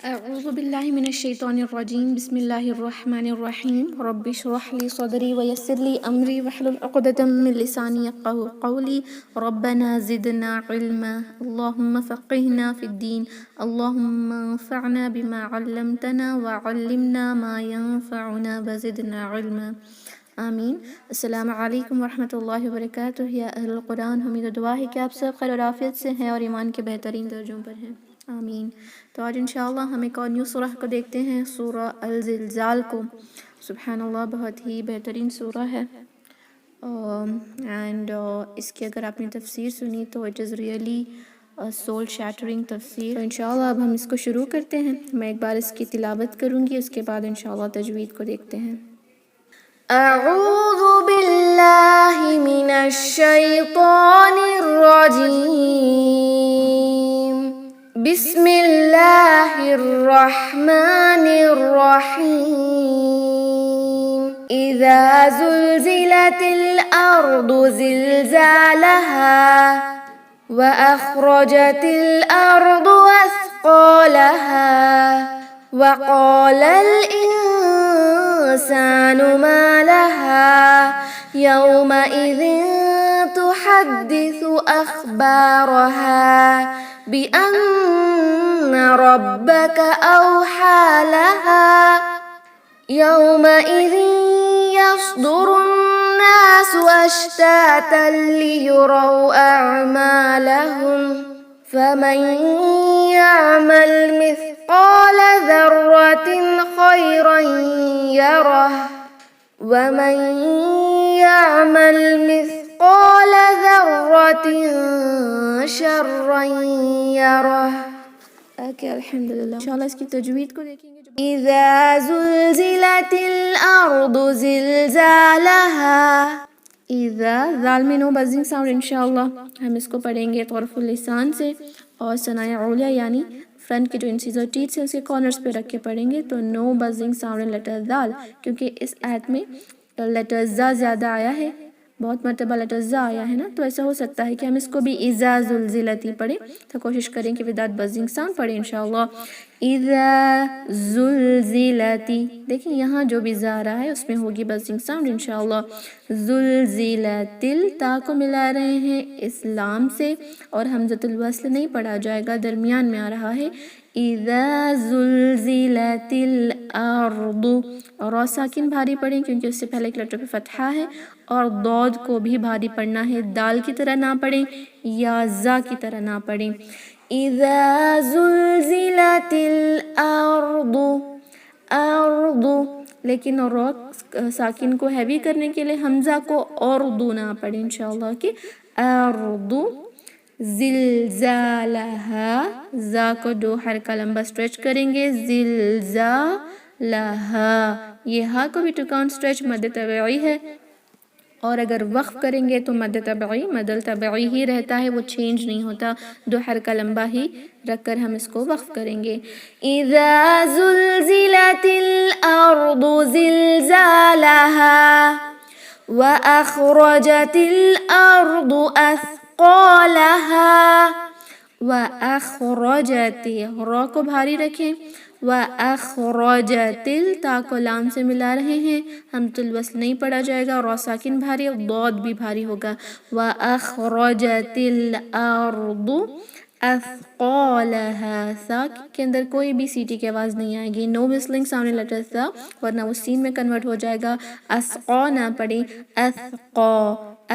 أعوذ بالله من الشيطان الرجيم بسم الله الرحمن الرحيم رب اشرح لي صدري ويسر لي أمري واحلل عقدة من لساني يفقهوا قولي ربنا زدنا علما اللهم فقهنا في الدين اللهم انفعنا بما علمتنا وعلمنا ما ينفعنا وزدنا علما آمین۔ السلام علیکم ورحمۃ اللہ وبرکاتہ۔ یا اہل القرآن، امید و دعا ہے کہ آپ سب خیر و عافیت سے ہیں اور ایمان کے بہترین درجوں پر ہیں، آمین۔ تو آج انشاءاللہ ہم ایک اور نیو سورہ کو دیکھتے ہیں، سورہ الزلزال کو۔ سبحان اللہ، بہت ہی بہترین سورہ ہے، اینڈ اس کی اگر آپ نے تفسیر سنی تو it is really civil shattering تفسیر۔ تو انشاءاللہ اب ہم اس کو شروع کرتے ہیں۔ میں ایک بار اس کی تلاوت کروں گی، اس کے بعد انشاءاللہ تجوید کو دیکھتے ہیں۔ اعوذ باللہ من الشیطان الرجیم، بسم اللہ الرحمن الرحیم۔ اذا زلزلت الارض زلزالها واخرجت الارض اثقالها وقال الإنسان ما لها يومئذ تحدث أخبارها بأن ربك أوحى لها يومئذ يصدر الناس أشتاتا ليروا أعمالهم فمن يعمل مثقال ذرة خيرا يره ومن يعمل مثقال ذرة شرا يره۔ اوکے، الحمدللہ۔ انشاءاللہ اس کی تجوید کو دیکھیں گے۔ اذا زلزلت الارض زلزالها، اذا ذال میں نو بزنگ ساؤنڈ، انشاءاللہ ہم اس کو پڑھیں گے طرف اللسان سے، اور ثناء علیہ یعنی فرنٹ کے جو انسیزر ٹیتھ سے اس کے کارنرز پہ رکھ کے پڑھیں گے۔ تو نو بزنگ ساؤنڈ لیٹر ذال، کیونکہ اس آیت میں لیٹر زا زیادہ آیا ہے، بہت مرتبہ لیٹر زا آیا ہے نا، تو ایسا ہو سکتا ہے کہ ہم اس کو بھی اذا زلزلتی پڑھیں، تو کوشش کریں کہ وداؤٹ بزنگ ساؤنڈ پڑھیں انشاءاللہ۔ اذا زلزلتی، دیکھیں یہاں جو بھی زا رہا ہے اس میں ہوگی بزنگ ساؤنڈ انشاءاللہ۔ زلزلتل، تا کو ملا رہے ہیں اس لام سے، اور حمزۃ الوصل نہیں پڑھا جائے گا، درمیان میں آ رہا ہے۔ اذا زلزلت الارض، اور را ساکن بھاری پڑھیں کیونکہ اس سے پہلے ایک لیٹر پہ فتحہ ہے، اور ضاد کو بھی بھاری پڑھنا ہے، دال کی طرح نہ پڑھیں یا زا کی طرح نہ پڑھیں۔ اذا زلزلت الارض، ارض، لیکن را ساکن کو ہیوی کرنے کے لیے حمزہ کو اردو نہ پڑھیں انشاءاللہ، کہ ارض زلزالها، زا کو دو حرکہ لمبا سٹریچ کریں گے، زلزالها، یہ ہا کو بھی ٹو کاؤنٹ سٹریچ مد طبعی ہے، اور اگر وقف کریں گے تو مد طبعی مد طبعی ہی رہتا ہے، وہ چینج نہیں ہوتا، دو حرکہ لمبا ہی رکھ کر ہم اس کو وقف کریں گے۔ اذا زلزلت الارض زلزالها واخرجت الارض اثقالها، واخرجت، را کو بھاری رکھیں، واخرجت، تا کو لام سے ملا رہے ہیں، حمزۃ الوصل نہیں پڑھا جائے گا، را ساکن بھاری اور ضاد بھی بھاری ہوگا۔ واخرجت الارض اثقالها، سا کے اندر کوئی بھی سیٹی کی آواز نہیں آئے گی، نو وسلنگ ساؤنڈ لیٹر سا، ورنہ وہ سین میں کنورٹ ہو جائے گا۔ اسقا نہ پڑھیں، اثقا،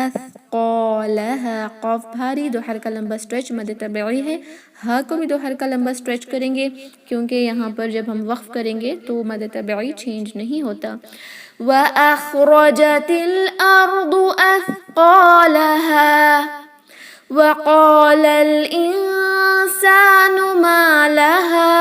اثقالها، قاف بھاری، دو حرکہ لمبا سٹریچ مد طبعی ہے، ہا کو بھی دو حرکہ لمبا سٹریچ کریں گے کیونکہ یہاں پر جب ہم وقف کریں گے تو مد طبعی چینج نہیں ہوتا۔ وَأَخْرَجَتِ الْأَرْضُ أَثْقَالَهَا وَقَالَ الْإِنسَانُ مَا لَهَا،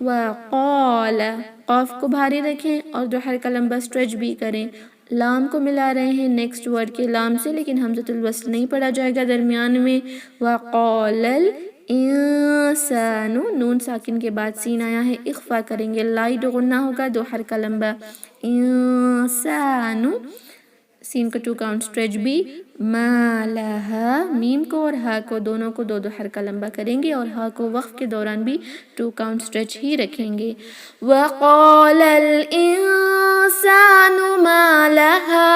وَقَالَ، قاف کو بھاری رکھیں اور دو حرکہ لمبا سٹریچ بھی کریں، لام کو ملا رہے ہیں نیکسٹ ورڈ کے لام سے، لیکن حمزۃ الوصل نہیں پڑھا جائے گا درمیان میں۔ وَقَالَ الْإِنسَانُ، نون ساکن کے بعد سین آیا ہے، اخفا کریں گے، لائٹ غنہ ہوگا، دو حرکہ لمبا، انسان، سین کو 2 کاؤنٹ اسٹریچ بھی، ما لہا، میم کو اور ہا کو دونوں کو 2 حرکہ لمبا کریں گے اور ہا کو وقف کے دوران بھی 2 کاؤنٹ اسٹریچ ہی رکھیں گے. وَقَالَ الْإِنسَانُ مَا لَهَا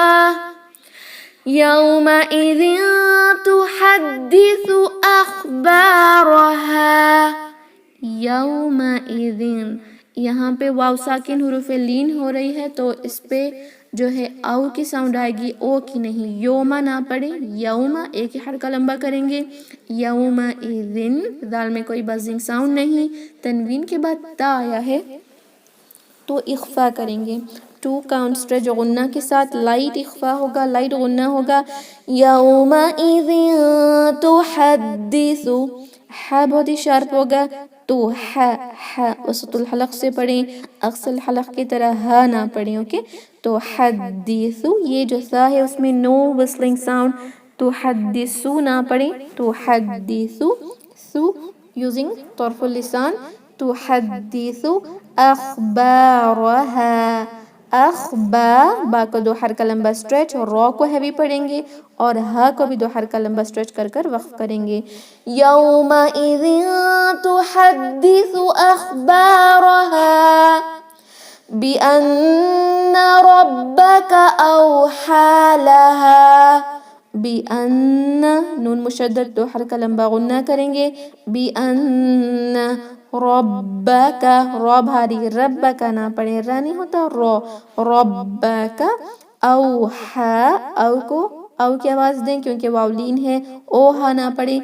يَوْمَئِذٍ تُحَدِّثُ أَخْبَارَهَا. یومئذ، یہاں پہ واو ساکن حروف لین ہو رہی ہے تو اس پہ جو ہے او کی ساؤنڈ آئے گی، او کی نہیں. یوما نہ پڑھیں، یوما ایک ہی حرکہ لمبا کریں گے. یومئذ، دال میں کوئی بزنگ ساؤنڈ نہیں. تنوین کے بعد تا آیا ہے تو اخفا کریں گے. 2 کاؤنٹ اسٹریچ غنہ کے ساتھ لائٹ اخفا ہوگا، لائٹ غنہ ہوگا. یومئذ تحدث، ہا بہت ہی شارپ ہوگا تو وسط الحلق سے پڑھیں، اقصى الحلق کی طرح ہا نہ پڑھیں. اوکے، تو حدیث، یہ جو سا ہے اس میں نو وسلنگ ساؤنڈ، تو حدیثو نہ پڑھیں، تو حدیثو سو یوزنگ طرف اللسان. تو حدیث اخبارها، اخبا، با کو 2 حرکہ لمبا اسٹریچ اور را کو ہیوی پڑھیں گے اور ہا کو بھی 2 حرکہ لمبا اسٹریچ کر کر وقف کریں گے. یومئذ تحدث اخبارها بأن ربك أوحى لها. بأن، نون مشدد 2 حرکہ لمبا غنہ کریں گے. بأن ربك، را بھاری، ربك نہ پڑھیں، را نہیں ہوتا را. ربك اوحى، او کو او کی آواز دیں کیونکہ واولین ہے. اوہا نہ پڑھیں،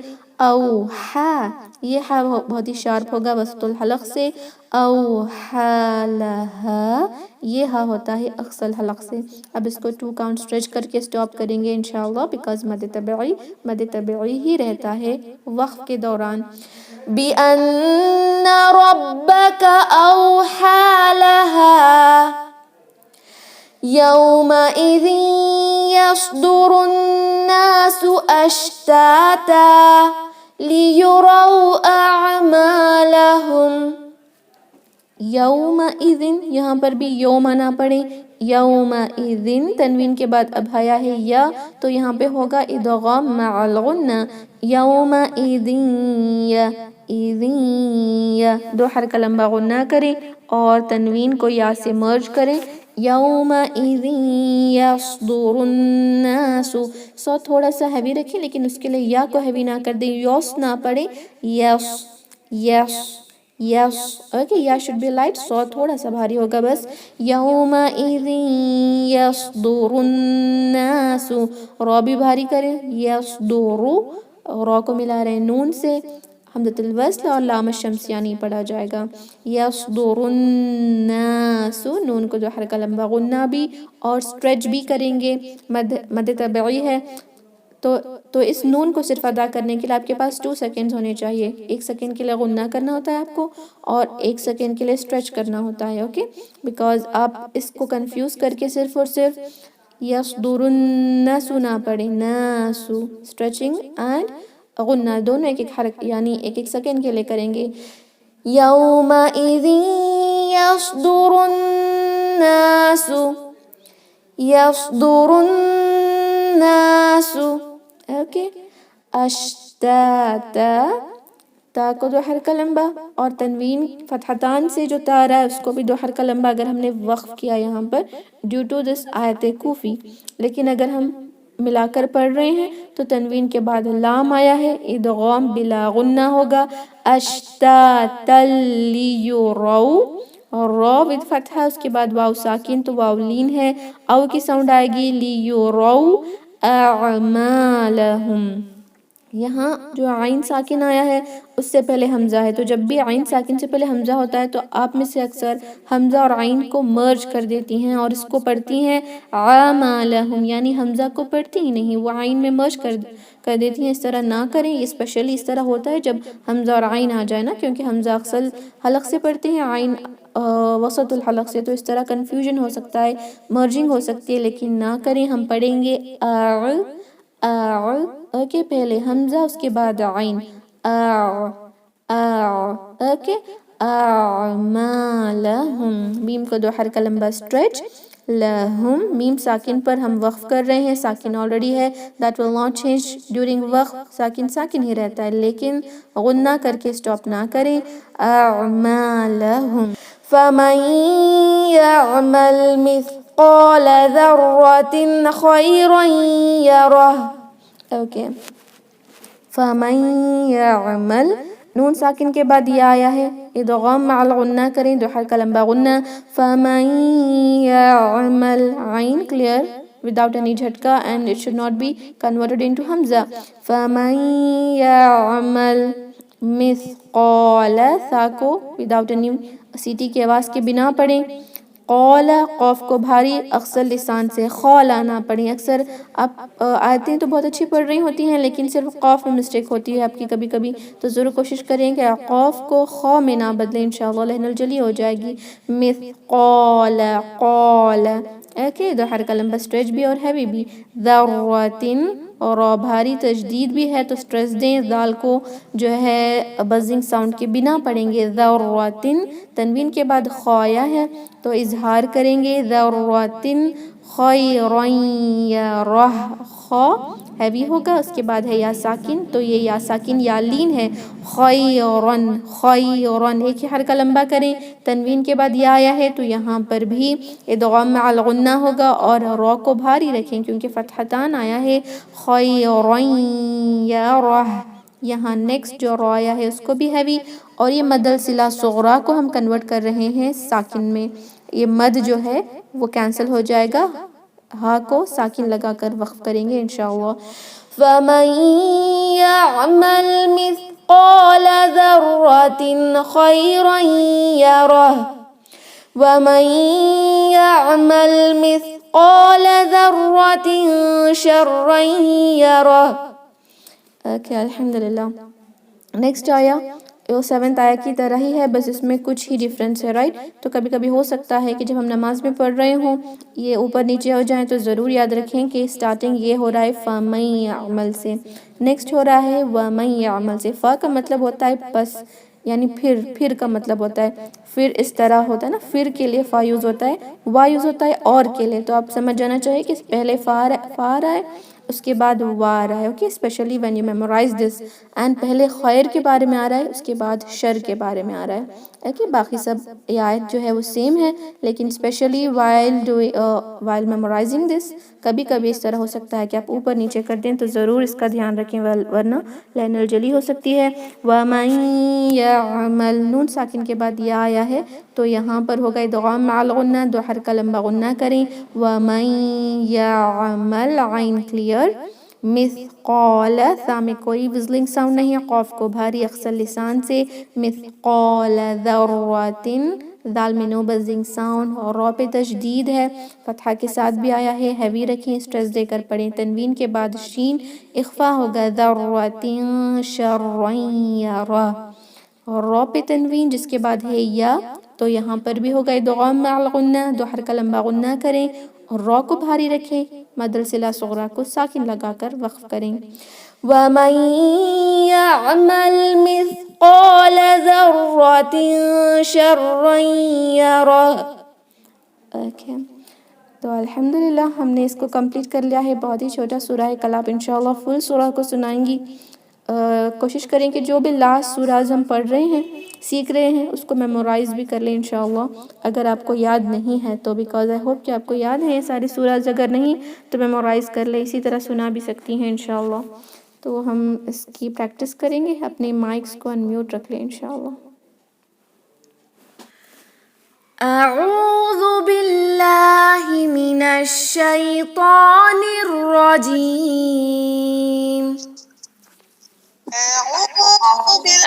اوحا، یہ ہا بہت ہی شارپ ہوگا وسط الحلق سے. اوحى لها، یہ ہا ہوتا ہے اقصى الحلق سے. اب اس کو 2 کاؤنٹ اسٹریچ کر کے سٹاپ کریں گے انشاءاللہ، بیکاز مد طبعی ہی رہتا ہے وقف کے دوران. بِأَنَّ رَبَّكَ أَوْحَى لَهَا يَوْمَئِذٍ يَصْدُرُ النَّاسُ أَشْتَاتًا لِيُرَوْا أَعْمَالَهُمْ. یومئذ، یہاں پر بھی یوما نہ پڑھیں. یومئذ، تنوین کے بعد اب حیا ہے یا تو یہاں پہ ہوگا ادغام مع الغنہ. یومئذ یا 2 حرکہ لمبا غنہ کریں اور تنوین کو یا سے مرج کریں. یومئذ یصدر الناس، سو تھوڑا سا ہیوی رکھیں لیکن اس کے لیے یا کو ہیوی نہ کر دیں، یوس نہ پڑھیں. یس یس یس، اوکے، یا شوڈ بی لائٹ، سو تھوڑا سا بھاری ہوگا بس. یومئذ یصدر الناس، را بھی بھاری کریں. یصدر، را کو ملا رہے ہیں نون سے، حمزۃ الوصل اور لام الشمسیہ نہیں پڑھا جائے گا. یصدر الناس، نون کو 2 حرکہ لمبا غنہ بھی اور اسٹریچ بھی کریں گے. مد طبعی ہے تو اس نون کو صرف ادا کرنے کے لیے آپ کے پاس 2 سیکنڈز ہونے چاہیے. 1 سیکنڈ کے لیے غنہ کرنا ہوتا ہے آپ کو اور 1 سیکنڈ کے لیے اسٹریچ کرنا ہوتا ہے. اوکے، بیکاز آپ اس کو کنفیوز کر کے صرف اور صرف یصدر الناس نہ پڑھیں، ناسو، اسٹریچنگ اینڈ غنہ دونوں ایک حرکت یعنی 1 سیکنڈ کے لیے کریں گے. یومئذ یصدر الناس، یصدر الناس، اوکے. اشتاتا، تا کو 2 حرکہ لمبا اور تنوین فتحتان سے جو تا رہا ہے اس کو بھی 2 حرکہ لمبا اگر ہم نے وقف کیا یہاں پر ڈیو ٹو دس آیت کوفی. لیکن اگر ہم ملا کر پڑھ رہے ہیں تو تنوین کے بعد لام آیا ہے، ادغام بلا غنہ ہوگا. اشتاتا لیروا، اور را ود فتحہ، اس کے بعد واو ساکن تو واو لین ہے، او کی ساؤنڈ آئے گی. لیروا اعمالہم، یہاں جو عین ساکن آیا ہے اس سے پہلے حمزہ ہے، تو جب بھی عین ساکن سے پہلے حمزہ ہوتا ہے تو آپ میں سے اکثر حمزہ اور عین کو مرج کر دیتی ہیں اور اس کو پڑھتی ہیں اعمالہم، یعنی حمزہ کو پڑھتی ہی نہیں، وہ عین میں مرج کر دیتی ہیں. اس طرح نہ کریں، یہ اسپیشلی اس طرح ہوتا ہے جب حمزہ اور عین آ جائے نا، کیونکہ حمزہ اکثر حلق سے پڑھتے ہیں، عین وسط الحلق سے، تو اس طرح کنفیوژن ہو سکتا ہے، مرجنگ ہو سکتی ہے، لیکن نہ کریں. ہم پڑھیں گے اوکے، پہلے حمزہ اس کے بعد عین، اوکے. اعمالہم، میم کو 2 حرکہ لمبا اسٹریچ لہم میم ساکن پر ہم وقف کر رہے ہیں، ساکن آلریڈی ہے، that will not change during وقف، ساکن ساکن ہی رہتا ہے، لیکن غنہ کر کے سٹاپ نہ کریں. اعمالہم فمن یعمل مثقال ذرۃ خیرا یرہ. اوکے، فمن یعمل نون ساکن کے بعد یہ آیا ہے، ادغام مع الغنہ کریں، دو حرکہ لمبا غنہ. فمن یعمل عین کلیئر without any جھٹکا and it should not be converted into حمزہ. فمن یعمل مثقال سا کو وداؤٹ any سیٹی کی آواز کے بنا پڑھیں. قال قوف کو بھاری اکثر لسان سے خولا نہ پڑھیں. اکثر آپ آیتیں تو بہت اچھی پڑھ رہی ہوتی ہیں لیکن صرف قوف میں مسٹیک ہوتی ہے آپ کی کبھی کبھی، تو ضرور کوشش کریں کہ قوف کو خو میں نہ بدلیں، انشاءاللہ لہن الجلی ہو جائے گی. مثقال قال. اوکے، دو حرکہ لمبا سٹریچ بھی اور ہیوی بھی. ذرۃ اور بھاری تجدید بھی ہے تو سٹریس دیں، دال کو جو ہے بزنگ ساؤنڈ کے بنا پڑھیں گے. ذرۃ تنوین کے بعد خوایا ہے تو اظہار کریں گے. ذرۃ خیرا یرہ، خو ہیوی ہوگا، اس کے بعد ہے یا ساکن، تو یہ یا ساکن یا لین ہے. خیرن خیرن ایک ہی حرکہ لمبا کریں. تنوین کے بعد یا آیا ہے تو یہاں پر بھی ادغام مع الغنہ ہوگا اور را کو بھاری رکھیں کیونکہ فتحتان آیا ہے. خیرا یرہ. یہاں نیکسٹ جو را آیا ہے اس کو بھی ہیوی، اور یہ مد الصلہ صغریٰ کو ہم کنورٹ کر رہے ہیں ساکن میں. یہ مد جو ہے وہ کینسل ہو جائے گا، ہا کو ساکن لگا کر وقف کریں گے انشاءاللہ. فمن یعمل مثقال ذرۃ خیرا یرہ ومن یعمل مثقال ذرۃ شرا یرہ. اوکے، الحمدللہ. نیکسٹ آیا وہ 7th آیا کی طرح ہی ہے، بس اس میں کچھ ہی ڈیفرنس ہے، رائٹ؟ تو کبھی کبھی ہو سکتا ہے کہ جب ہم نماز میں پڑھ رہے ہوں یہ اوپر نیچے ہو جائیں، تو ضرور یاد رکھیں کہ سٹارٹنگ یہ ہو رہا ہے فمن یعمل سے، نیکسٹ ہو رہا ہے ومن یعمل سے. فا کا مطلب ہوتا ہے پس، یعنی پھر کا مطلب ہوتا ہے پھر، اس طرح ہوتا ہے نا، پھر کے لیے فا یوز ہوتا ہے، وا یوز ہوتا ہے اور کے لیے. تو آپ سمجھ جانا چاہیے کہ پہلے فا آ رہا ہے اس کے بعد وا آ رہا ہے. Okay, especially when you memorise this, and پہلے خیر کے بارے میں آ رہا ہے اس کے بعد شر کے بارے میں آ رہا ہے. اوکے، باقی سب یہ آیت جو ہے وہ سیم ہے لیکن اسپیشلی وائل میمورائزنگ دس کبھی کبھی اس طرح ہو سکتا ہے کہ آپ اوپر نیچے کر دیں، تو ضرور اس کا دھیان رکھیں ورنہ لہن الجلی ہو سکتی ہے. وَمَن يَعْمَلْ نون ساکن کے بعد یا آیا ہے تو یہاں پر ہوگا ادغام مع الغنہ، دو حرکہ لمبا غنہ کریں. وَمَن يَعْمَلْ عین کلیئر. مثقال سا میں کوئی وزلنگ ساؤنڈ نہیں ہے، قوف کو بھاری اکثر لسان سے. مثقال ذرۃ دال میں نو بزنگ ساؤنڈ، اور را پہ تشدید ہے، فتحہ کے ساتھ بھی آیا ہے، ہیوی رکھیں، سٹریس دے کر پڑھیں. تنوین کے بعد شین اخفا ہوگا. ذرۃ شرا یرہ، اور را پہ تنوین جس کے بعد ہے یا، تو یہاں پر بھی ہوگا ادغام مع الغنہ، دو حرکہ لمبا غنہ کریں اور را کو بھاری رکھیں، مد الصلہ صغریٰ کو ساکن لگا کر وقف کریں. وَمَن يَعْمَلْ مِثْقَالَ ذَرَّةٍ شَرًّا يَرَهُ. اوکے، تو الحمدللہ ہم نے اس کو کمپلیٹ کر لیا ہے. بہت ہی چھوٹا سورہ ہے، کل آپ انشاءاللہ فل سورہ کو سنائیں گی. کوشش کریں کہ جو بھی لاسٹ سورہز ہم پڑھ رہے ہیں سیکھ رہے ہیں اس کو میمورائز بھی کر لیں انشاءاللہ، اگر آپ کو یاد نہیں ہے تو. بیکاز آئی ہوپ کہ آپ کو یاد ہے ساری سورہز، اگر نہیں تو میمورائز کر لیں، اسی طرح سنا بھی سکتی ہیں انشاءاللہ. تو ہم اس کی پریکٹس کریں گے. اپنے مائکس کو انمیوٹ رکھ لیں انشاءاللہ. اعوذ باللہ من الشیطان الرجیم.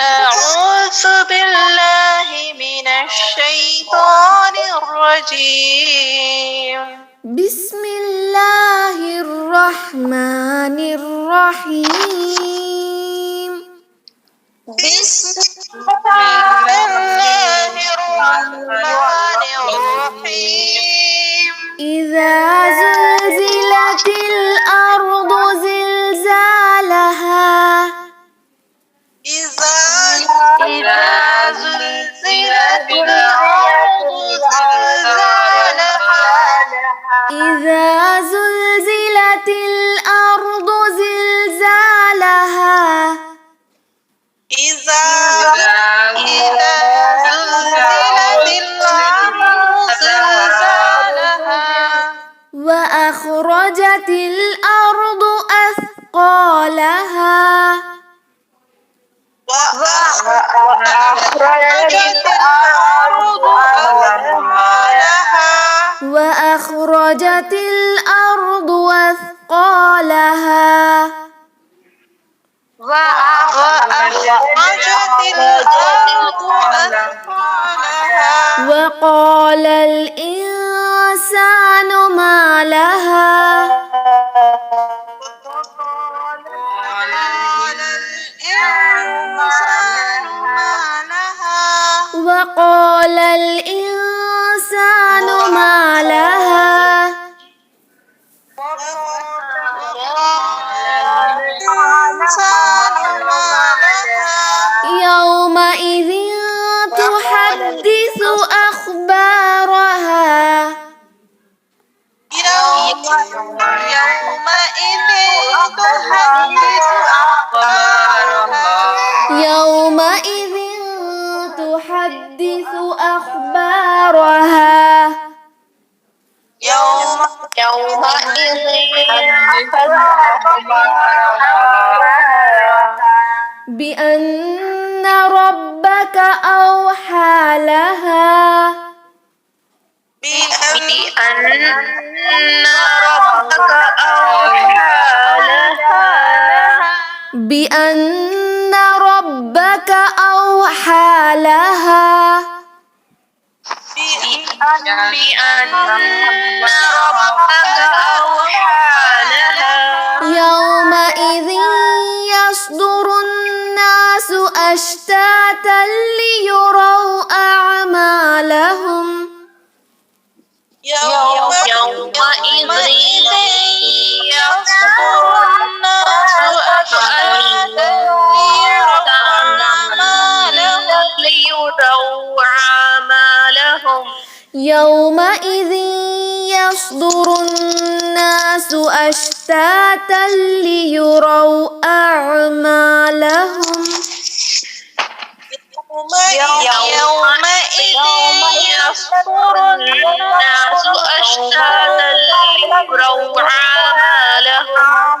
أعوذ بالله من الشيطان الرجيم. بسم اللہ الرحمن الرحیم. بسم الله الرحمن الرحيم. اذا زلزلت الارض زلزالها. إذا زلزلت الأرض زلزالها وأخرجت الأرض أثقالها وأخرجت الأرض أثقالها وأخرجت الأرض أثقالها وأخرجت الأرض أثقالها وقال الإنسان ما لها قال الإنسان ما لها وقال الإنسان ما لها يومئذ تحدث أخبارها يومئذ تحدث أخبارها يومئذ تحدث أخبارها يومئذ بأن ربك أوحى لها بأن ربك أوحى لها بأن ربك أوحى لها بأن ربك أوحى لها يومئذ يصدر الناس أشتاتا ليروا أعمالهم يومئذ يصدر الناس أشتاتا ليروا أعمالهم يومئذ يصدر الناس أشتاتا ليروا أعمالهم يومئذ يصدر الناس أشتاتا ليروا أعمالهم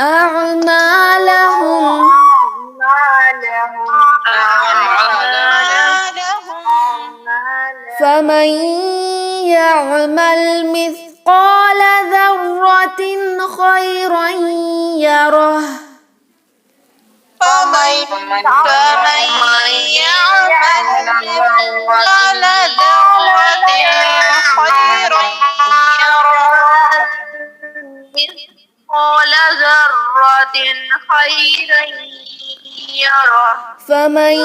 أعمالهم فمن يعمل مثقال ذرة خيرا يره فمن يعمل مثقال ذرة خيرا يره مثقال ذرة خيرا يره فمن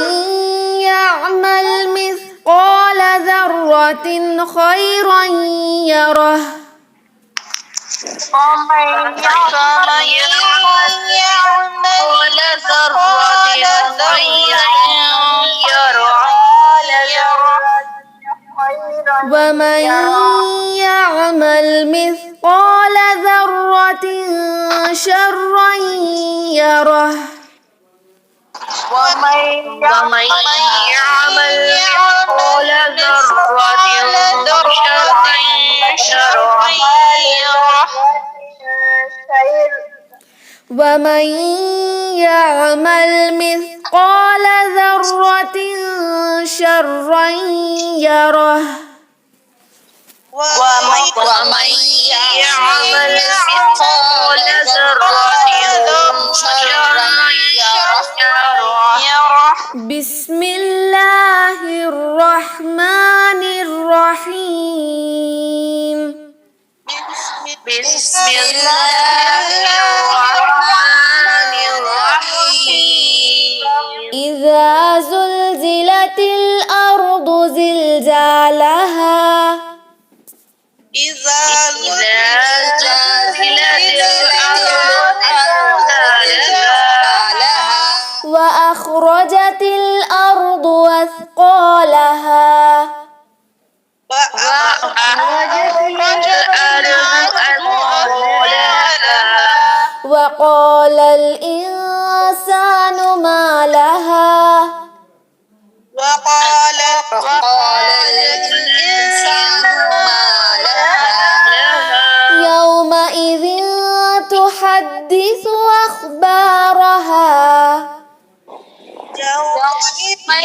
يعمل مثقال ذرة خيرا يره فمن يعمل مثقال ذرة يره ومن يعمل مثقال ذرة شرا يره ومن يعمل مثقال ذرة شرا يره ومن يعمل مثقال ذرة شرا يره ومن يعمل مثقال ذرة شرا يره بسم الله الرحمن الرحيم بسم الله الرحمن الرحيم إذا زلزلت الأرض زلزالها إذا زلزلت الأرض زلزالها وأخرجت الأرض أثقالها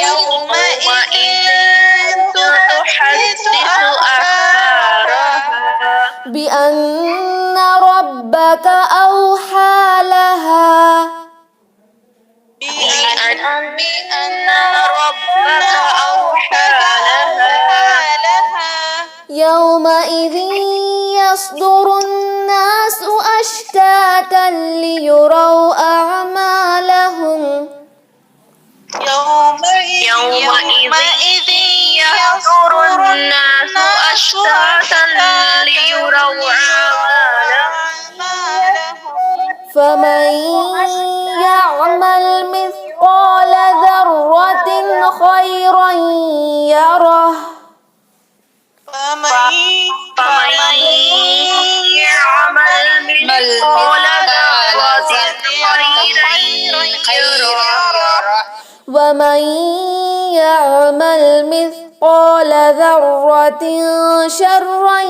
يومئذ تحدث أخبارها بأن ربك أوحى لها بأن ربك أوحى لها يومئذ يصدر الناس أشتاتا ليروا أعمالهم يومئذ يصدر الناس أشتاتا ليروا أعمالهم فمن يعمل مثقال ذرة خيرا يره فمن يعمل مثقال ذرة خيرا يره ومن يعمل مثقال ذرة شرا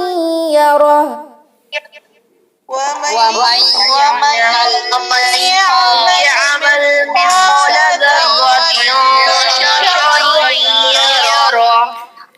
يره ومن يعمل مثقال ذرة شرا يره